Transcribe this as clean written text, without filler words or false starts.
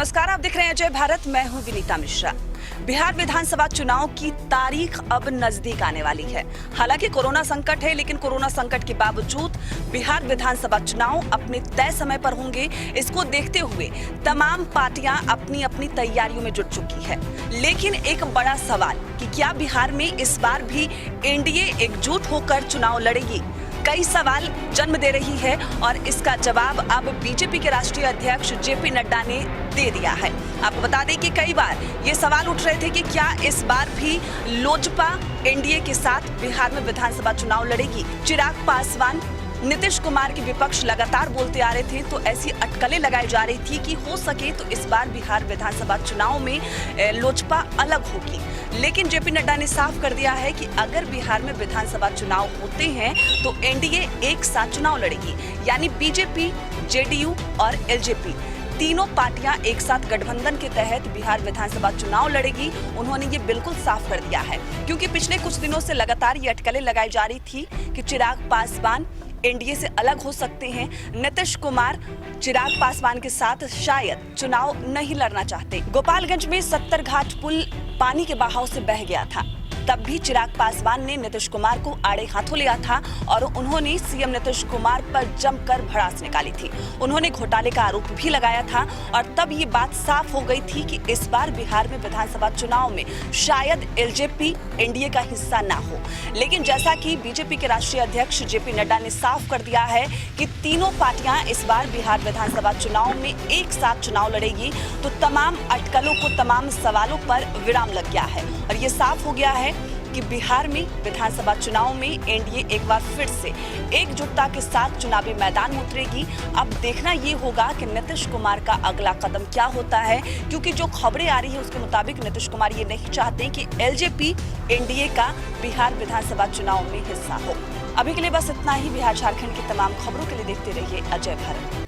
नमस्कार, आप देख रहे हैं अजय भारत। मैं हूं विनीता मिश्रा। बिहार विधानसभा चुनाव की तारीख अब नजदीक आने वाली है। हालांकि कोरोना संकट है, लेकिन कोरोना संकट के बावजूद बिहार विधानसभा चुनाव अपने तय समय पर होंगे। इसको देखते हुए तमाम पार्टियां अपनी अपनी तैयारियों में जुट चुकी है। लेकिन एक बड़ा सवाल कि क्या बिहार में इस बार भी एनडीए एकजुट होकर चुनाव लड़ेगी, कई सवाल जन्म दे रही है और इसका जवाब अब बीजेपी के राष्ट्रीय अध्यक्ष जेपी नड्डा ने दे दिया है। आपको बता दें कि कई बार ये सवाल उठ रहे थे कि क्या इस बार भी लोजपा एनडीए के साथ बिहार में विधानसभा चुनाव लड़ेगी। चिराग पासवान, नीतीश कुमार के विपक्ष लगातार बोलते आ रहे थे, तो ऐसी अटकलें लगाई जा रही थी कि हो सके तो इस बार बिहार विधानसभा चुनाव में लोजपा अलग होगी। लेकिन जेपी नड्डा ने साफ कर दिया है कि अगर बिहार में विधानसभा चुनाव होते हैं तो एनडीए एक साथ चुनाव लड़ेगी, यानी बीजेपी, जेडीयू और एलजेपी तीनों पार्टियां एक साथ गठबंधन के तहत बिहार विधानसभा चुनाव लड़ेगी। उन्होंने ये बिल्कुल साफ कर दिया है, क्योंकि पिछले कुछ दिनों से लगातार ये अटकलें लगाई जा रही थी कि चिराग पासवान एनडीए से अलग हो सकते हैं। नीतीश कुमार चिराग पासवान के साथ शायद चुनाव नहीं लड़ना चाहते। गोपालगंज में 70 घाट पुल पानी के बहाव से बह गया था, तब भी चिराग पासवान ने नीतीश कुमार को आड़े हाथों लिया था और उन्होंने सीएम नीतीश कुमार पर जमकर भड़ास निकाली थी। उन्होंने घोटाले का आरोप भी लगाया था और तब ये बात साफ हो गई थी कि इस बार बिहार में विधानसभा चुनाव में शायद एलजेपी एनडीए का हिस्सा ना हो। लेकिन जैसा कि बीजेपी के राष्ट्रीय अध्यक्ष जेपी नड्डा ने साफ कर दिया है कि तीनों पार्टियां इस बार बिहार विधानसभा चुनाव में एक साथ चुनाव लड़ेगी, तो तमाम अटकलों को, तमाम सवालों पर विराम लग गया है और ये साफ हो गया है कि बिहार में विधानसभा चुनाव में एनडीए एक बार फिर से एकजुटता के साथ चुनावी मैदान में उतरेगी। अब देखना ये होगा कि नीतीश कुमार का अगला कदम क्या होता है, क्योंकि जो खबरें आ रही है उसके मुताबिक नीतीश कुमार ये नहीं चाहते कि एलजेपी एनडीए का बिहार विधानसभा चुनाव में हिस्सा हो। अभी के लिए बस इतना ही। बिहार झारखंड की तमाम खबरों के लिए देखते रहिए अजय भारत।